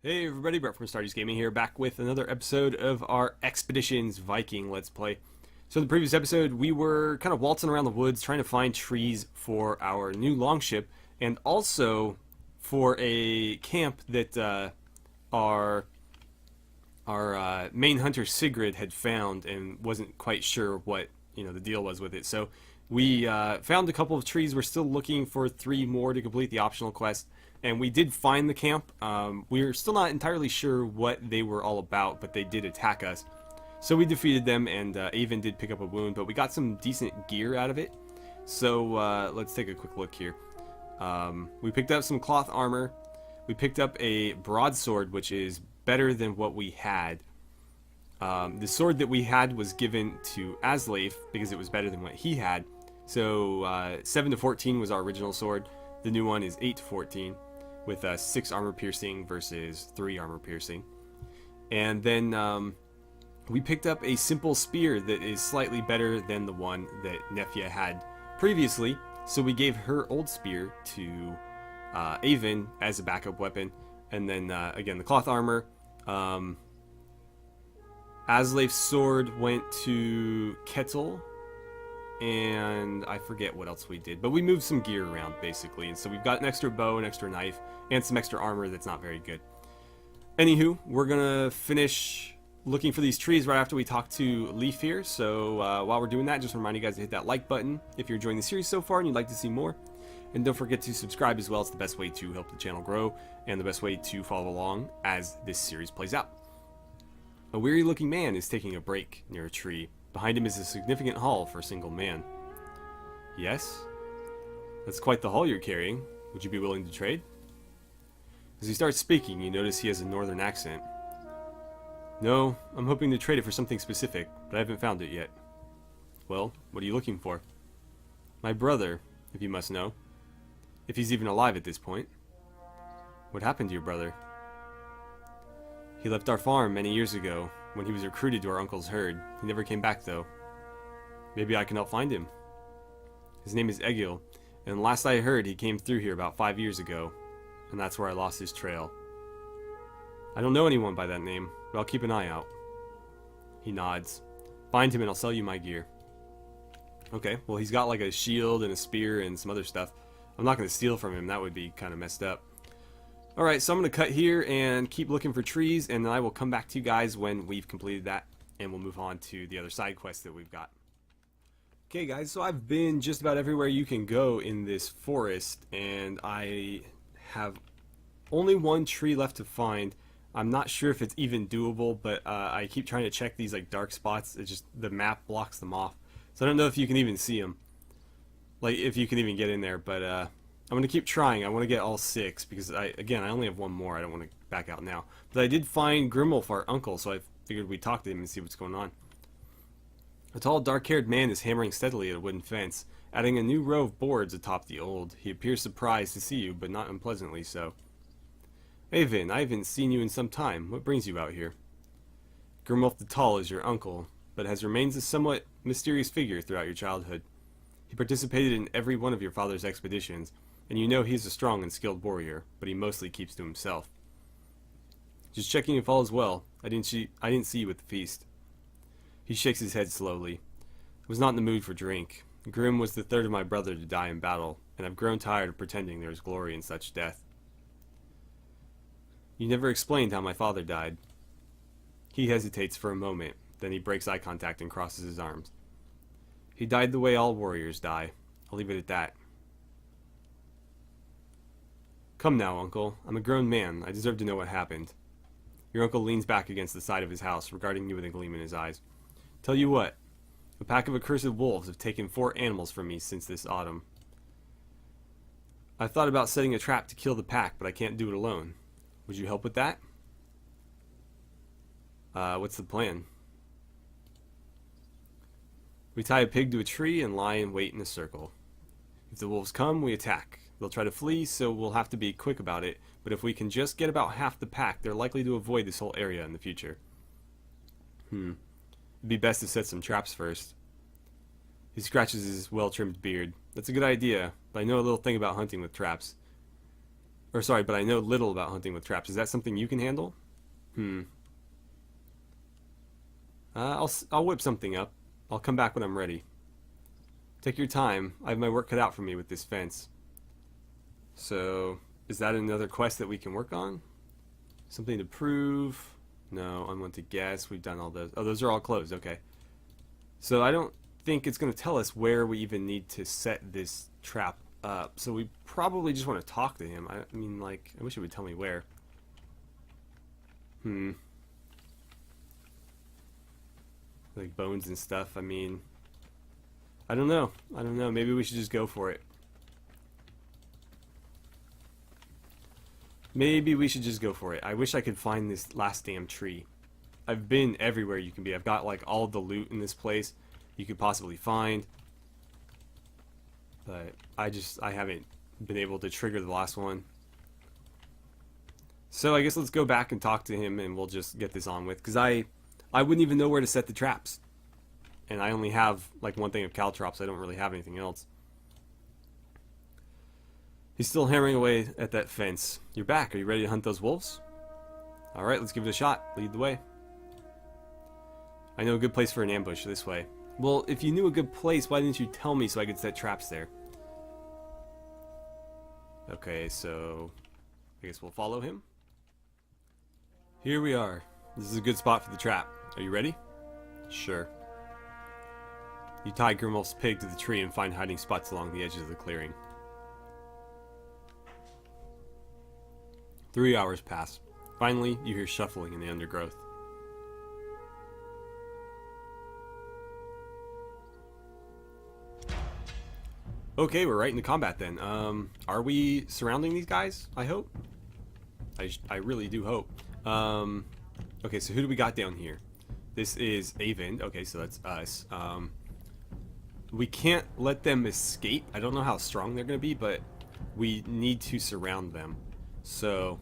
Hey everybody, Brett from AstartesGaming here, back with another episode of our Expeditions Viking Let's Play. So in the previous episode, we were kind of waltzing around the woods trying to find trees for our new longship, and also for a camp that our main hunter Sigrid had found and wasn't quite sure what the deal was with it. So we found a couple of trees. We're still looking for 3 more to complete the optional quest. And we did find the camp. We're still not entirely sure what they were all about, but they did attack us. So we defeated them, and Avon did pick up a wound, but we got some decent gear out of it. So let's take a quick look here. We picked up some cloth armor. We picked up a broadsword, which is better than what we had. The sword that we had was given to Asleif because it was better than what he had. So 7 to 14 was our original sword. The new one is 8 to 14. With 6 armor piercing versus 3 armor piercing. And then we picked up a simple spear that is slightly better than the one that Nefia had previously. So we gave her old spear to Avon as a backup weapon. And then again, the cloth armor. Asleif's sword went to Kettle. And I forget what else we did, but we moved some gear around basically, and so we've got an extra bow, an extra knife, and some extra armor that's not very good. Anywho, we're gonna finish looking for these trees right after we talk to Leaf here, so while we're doing that, just remind you guys to hit that like button if you're enjoying the series so far and you'd like to see more, and don't forget to subscribe as well. It's the best way to help the channel grow, and the best way to follow along as this series plays out. A weary looking man is taking a break near a tree. Behind him is a significant haul for a single man. Yes? That's quite the haul you're carrying. Would you be willing to trade? As he starts speaking, you notice he has a northern accent. No, I'm hoping to trade it for something specific, but I haven't found it yet. Well, what are you looking for? My brother, if you must know. If he's even alive at this point. What happened to your brother? He left our farm many years ago, when he was recruited to our uncle's herd. He never came back, though. Maybe I can help find him. His name is Egil, and last I heard, he came through here about 5 years ago, and that's where I lost his trail. I don't know anyone by that name, but I'll keep an eye out. He nods. Find him and I'll sell you my gear. Okay, well he's got like a shield and a spear and some other stuff. I'm not going to steal from him, that would be kind of messed up. Alright, so I'm going to cut here and keep looking for trees, and then I will come back to you guys when we've completed that, and we'll move on to the other side quests that we've got. Okay guys, so I've been just about everywhere you can go in this forest, and I have only one tree left to find. I'm not sure if it's even doable, but I keep trying to check these like dark spots. It's just the map blocks them off. So I don't know if you can even see them. Like if you can even get in there, but I'm going to keep trying. I want to get all 6 because, I only have one more. I don't want to back out now. But I did find Grimulfr, our uncle, so I figured we'd talk to him and see what's going on. A tall, dark-haired man is hammering steadily at a wooden fence, adding a new row of boards atop the old. He appears surprised to see you, but not unpleasantly so. Avon, I haven't seen you in some time. What brings you out here? Grimulfr the Tall is your uncle, but has remained a somewhat mysterious figure throughout your childhood. He participated in every one of your father's expeditions, and you know he's a strong and skilled warrior, but he mostly keeps to himself. Just checking if all is well. I didn't see you at the feast. He shakes his head slowly. I was not in the mood for drink. Grim was the 3rd of my brother to die in battle, and I've grown tired of pretending there is glory in such death. You never explained how my father died. He hesitates for a moment, then he breaks eye contact and crosses his arms. He died the way all warriors die. I'll leave it at that. Come now, uncle. I'm a grown man. I deserve to know what happened. Your uncle leans back against the side of his house, regarding you with a gleam in his eyes. Tell you what. A pack of accursed wolves have taken 4 animals from me since this autumn. I thought about setting a trap to kill the pack, but I can't do it alone. Would you help with that? What's the plan? We tie a pig to a tree and lie in wait in a circle. If the wolves come, we attack. They'll try to flee, so we'll have to be quick about it, but if we can just get about half the pack, they're likely to avoid this whole area in the future. It'd be best to set some traps first. He scratches his well-trimmed beard. That's a good idea, but I know a little thing about hunting with traps. Or sorry, but I know little about hunting with traps. Is that something you can handle? I'll whip something up. I'll come back when I'm ready. Take your time. I have my work cut out for me with this fence. So, is that another quest that we can work on? Something to prove? No, unwanted guess. We've done all those. Oh, those are all closed. Okay. So I don't think it's going to tell us where we even need to set this trap up. So we probably just want to talk to him. I mean, like, I wish it would tell me where. Like bones and stuff. I mean, I don't know. Maybe we should just go for it. I wish I could find this last damn tree. I've been everywhere you can be. I've got like all the loot in this place you could possibly find. But I haven't been able to trigger the last one. So I guess let's go back and talk to him and we'll just get this on with. Because I wouldn't even know where to set the traps. And I only have like one thing of caltrops. I don't really have anything else. He's still hammering away at that fence. You're back. Are you ready to hunt those wolves? Alright, let's give it a shot. Lead the way. I know a good place for an ambush this way. Well, if you knew a good place, why didn't you tell me so I could set traps there? Okay, so I guess we'll follow him. Here we are. This is a good spot for the trap. Are you ready? Sure. You tie Grimulfr's pig to the tree and find hiding spots along the edges of the clearing. 3 hours pass. Finally, you hear shuffling in the undergrowth. Okay, we're right into combat then. Are we surrounding these guys? I hope. I really do hope. Okay, so who do we got down here? This is Avon. Okay, so that's us. We can't let them escape. I don't know how strong they're going to be, but we need to surround them. So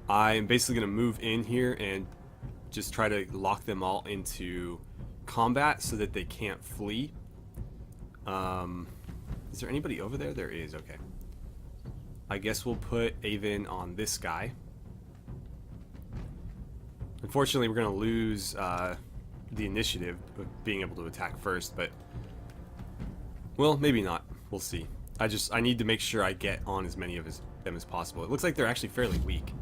I'm basically going to move in here and just try to lock them all into combat so that they can't flee. Is there anybody over there? There is, okay. I guess we'll put Avon on this guy. Unfortunately, we're going to lose the initiative of being able to attack first, but well, maybe not. We'll see. I need to make sure I get on as many of them as possible. It looks like they're actually fairly weak.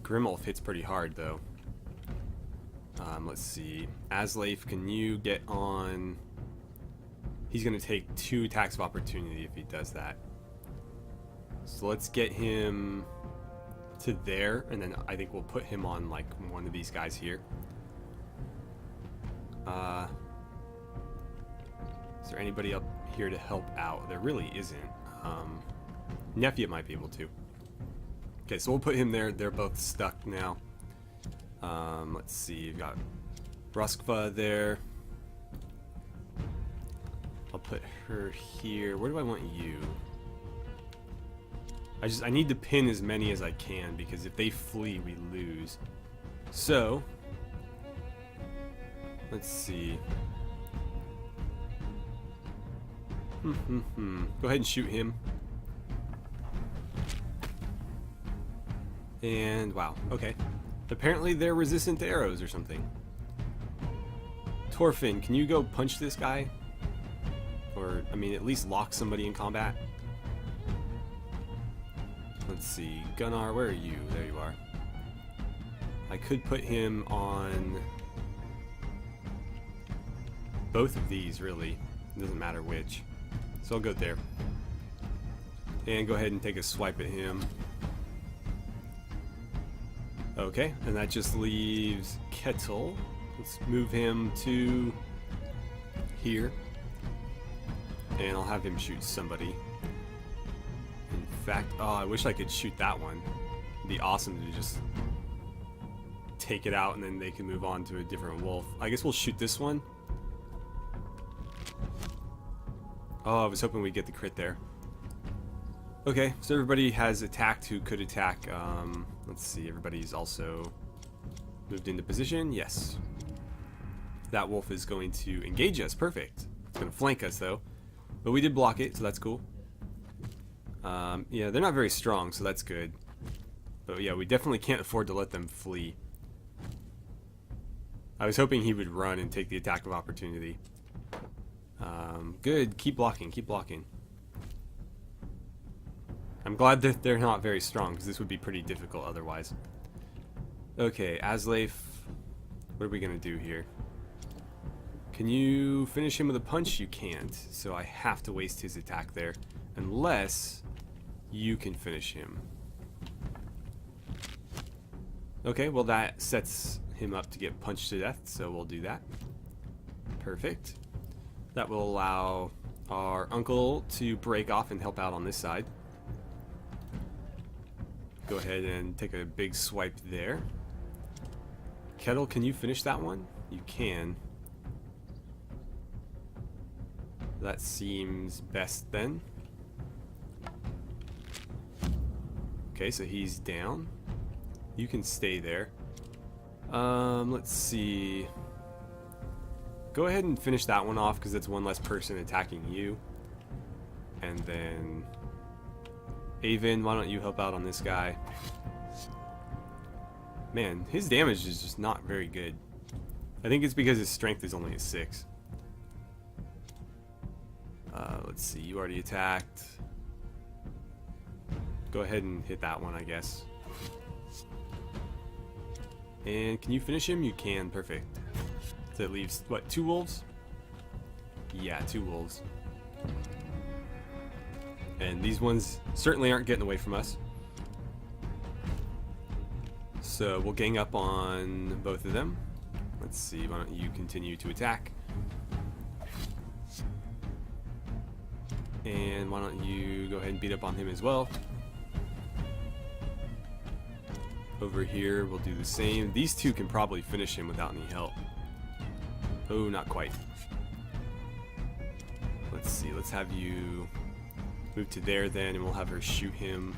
Grimulfr hits pretty hard, though. Let's see. Aslaif, can you get on? He's going to take 2 attacks of opportunity if he does that. So let's get him to there, and then I think we'll put him on like one of these guys here. Is there anybody up here to help out? There really isn't. Nephew might be able to. Okay, so we'll put him there. They're both stuck now. Let's see. You've got Bruskva there. I'll put her here. Where do I want you? I need to pin as many as I can because if they flee, we lose. So, let's see. Go ahead and shoot him. And wow, okay. Apparently they're resistant to arrows or something. Torfin, can you go punch this guy? Or, I mean, at least lock somebody in combat? Let's see. Gunnar, where are you? There you are. I could put him on both of these, really. It doesn't matter which. So I'll go there. And go ahead and take a swipe at him. Okay, and that just leaves Kettle. Let's move him to here. And I'll have him shoot somebody. In fact, oh, I wish I could shoot that one. It'd be awesome to just take it out and then they can move on to a different wolf. I guess we'll shoot this one. Oh, I was hoping we'd get the crit there. Okay, so everybody has attacked who could attack. Let's see, everybody's also moved into position. Yes. That wolf is going to engage us. Perfect. It's going to flank us, though. But we did block it, so that's cool. Yeah, they're not very strong, so that's good. But yeah, we definitely can't afford to let them flee. I was hoping he would run and take the attack of opportunity. Good. Keep blocking. Keep blocking. I'm glad that they're not very strong, because this would be pretty difficult otherwise. Okay, Aslaif. What are we going to do here? Can you finish him with a punch? You can't. So I have to waste his attack there. Unless you can finish him. Okay, well that sets him up to get punched to death, so we'll do that. Perfect. That will allow our uncle to break off and help out on this side. Go ahead and take a big swipe there. Kettle, can you finish that one? You can. That seems best then. Okay, so he's down. You can stay there. Let's see. Go ahead and finish that one off because it's one less person attacking you. And then Avon, why don't you help out on this guy? Man, his damage is just not very good. I think it's because his strength is only a 6. Let's see, you already attacked. Go ahead and hit that one, I guess. And can you finish him? You can, perfect. So it leaves, what, 2 wolves? Yeah, 2 wolves. And these ones certainly aren't getting away from us. So we'll gang up on both of them. Let's see, why don't you continue to attack? And why don't you go ahead and beat up on him as well? Over here, we'll do the same. These two can probably finish him without any help. Oh, not quite. Let's see, let's have you move to there then, and we'll have her shoot him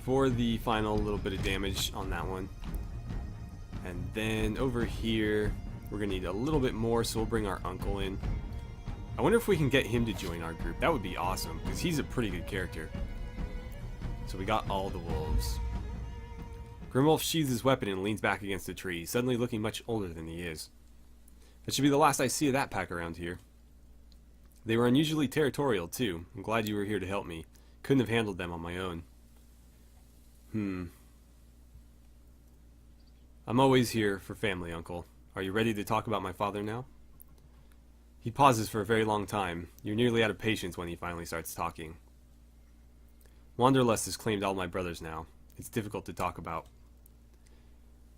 for the final little bit of damage on that one. And then over here, we're gonna need a little bit more, so we'll bring our uncle in. I wonder if we can get him to join our group. That would be awesome, because he's a pretty good character. So we got all the wolves. Grimulfr sheathes his weapon and leans back against a tree, suddenly looking much older than he is. That should be the last I see of that pack around here. They were unusually territorial, too. I'm glad you were here to help me. Couldn't have handled them on my own. I'm always here for family, Uncle. Are you ready to talk about my father now? He pauses for a very long time. You're nearly out of patience when he finally starts talking. Wanderlust has claimed all my brothers now. It's difficult to talk about.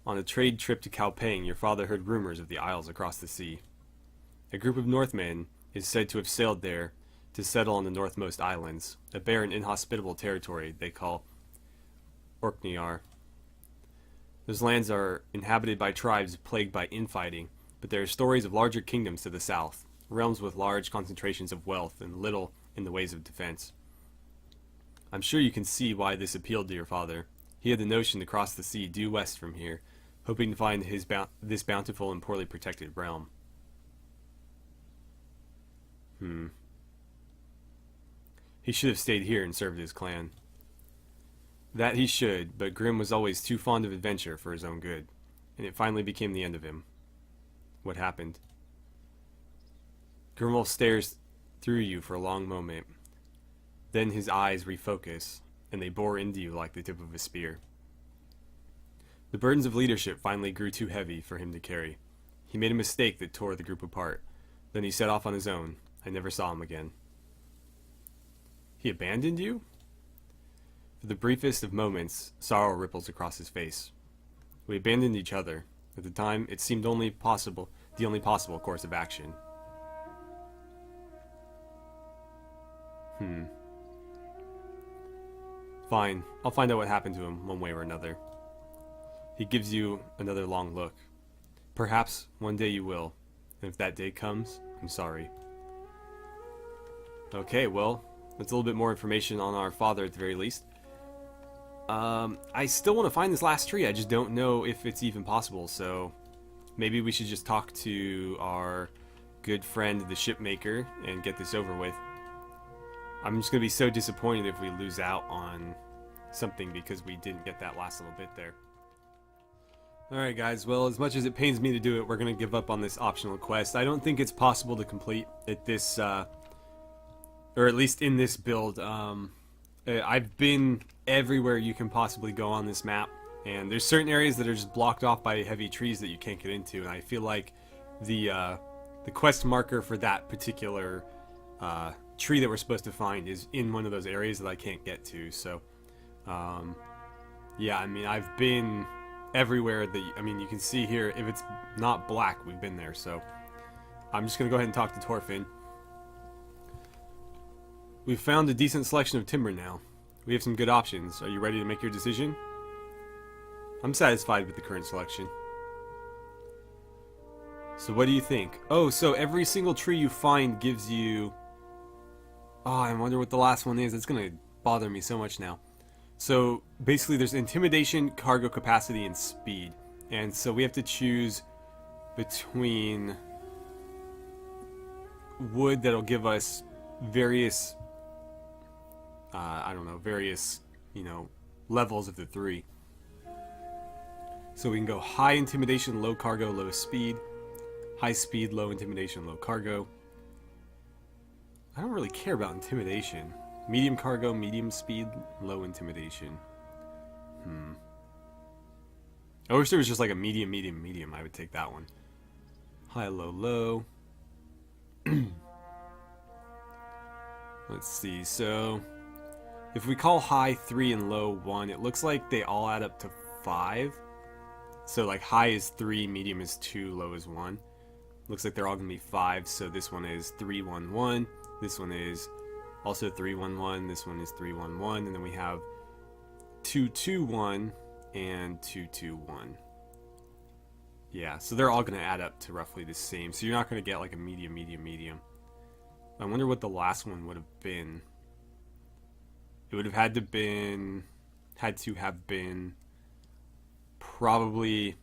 On a trade trip to Calpang, your father heard rumors of the Isles across the sea. A group of Northmen is said to have sailed there to settle on the northmost islands, a barren, inhospitable territory they call Orkneyar. Those lands are inhabited by tribes plagued by infighting, but there are stories of larger kingdoms to the south, realms with large concentrations of wealth and little in the ways of defense. I'm sure you can see why this appealed to your father. He had the notion to cross the sea due west from here, hoping to find this bountiful and poorly protected realm. He should have stayed here and served his clan. That he should, but Grim was always too fond of adventure for his own good, and it finally became the end of him. What happened? Grimulfr stares through you for a long moment. Then his eyes refocus, and they bore into you like the tip of a spear. The burdens of leadership finally grew too heavy for him to carry. He made a mistake that tore the group apart. Then he set off on his own. I never saw him again. He abandoned you? For the briefest of moments, sorrow ripples across his face. We abandoned each other. At the time, it seemed the only possible course of action. Fine. I'll find out what happened to him, one way or another. He gives you another long look. Perhaps one day you will. And if that day comes, I'm sorry. Okay, well, that's a little bit more information on our father at the very least. I still want to find this last tree. I just don't know if it's even possible, so maybe we should just talk to our good friend, the shipmaker, and get this over with. I'm just going to be so disappointed if we lose out on something because we didn't get that last little bit there. Alright guys, well, as much as it pains me to do it, we're going to give up on this optional quest. I don't think it's possible to complete at this, or at least in this build. I've been everywhere you can possibly go on this map, and there's certain areas that are just blocked off by heavy trees that you can't get into, and I feel like the quest marker for that particular tree that we're supposed to find is in one of those areas that I can't get to. So yeah, I mean, I've been everywhere that, I mean, you can see here, if it's not black, we've been there. So I'm just gonna go ahead and talk to Torfin. We've found a decent selection of timber now. We have some good options. Are you ready to make your decision? I'm satisfied with the current selection. So what do you think? Oh, so every single tree you find gives you... Oh, I wonder what the last one is. It's gonna bother me so much now. So basically there's intimidation, cargo capacity, and speed. And so we have to choose between wood that'll give us various, I don't know, various, you know, levels of the three. So we can go high intimidation, low cargo, low speed. High speed, low intimidation, low cargo. I don't really care about intimidation. Medium cargo, medium speed, low intimidation. I wish there was just like a medium, medium, medium. I would take that one. High, low, low. Let's see. So if we call high 3 and low 1, it looks like they all add up to 5. So like high is 3, medium is 2, low is 1. Looks like they're all going to be 5. So this one is 3, 1, 1. This one is also 3, 1, 1. This one is 3, 1, 1. And then we have 2, 2, 1 and 2, 2, 1. Yeah, so they're all going to add up to roughly the same. So you're not going to get like a medium, medium, medium. I wonder what the last one would have been. It would have had to have been probably,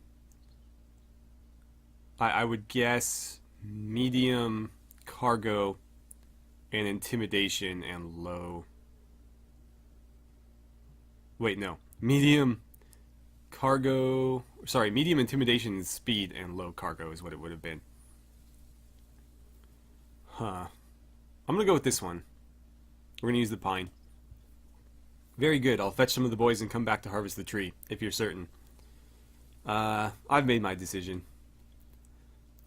I would guess, medium cargo and intimidation and low. Wait, no. Medium cargo, sorry, medium intimidation and speed and low cargo is what it would have been. Huh. I'm gonna go with this one. We're gonna use the pine. Very good. I'll fetch some of the boys and come back to harvest the tree, if you're certain. I've made my decision.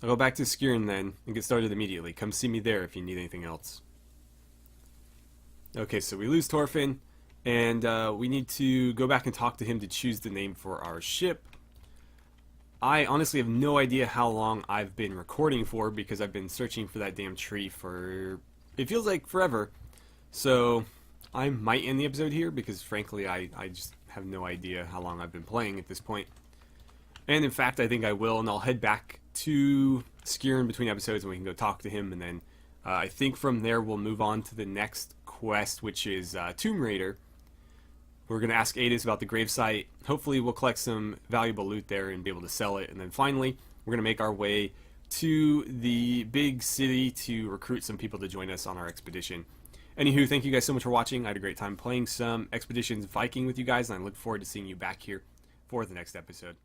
I'll go back to Skirn then and get started immediately. Come see me there if you need anything else. Okay, so we lose Torfin, and we need to go back and talk to him to choose the name for our ship. I honestly have no idea how long I've been recording for because I've been searching for that damn tree for, it feels like forever. So I might end the episode here because frankly I just have no idea how long I've been playing at this point. And in fact I think I will, and I'll head back to Skirn between episodes and we can go talk to him, and then I think from there we'll move on to the next quest, which is Tomb Raider. We're going to ask Adis about the gravesite. Hopefully we'll collect some valuable loot there and be able to sell it. And then finally, we're going to make our way to the big city to recruit some people to join us on our expedition. Anywho, thank you guys so much for watching. I had a great time playing some Expeditions Viking with you guys, and I look forward to seeing you back here for the next episode.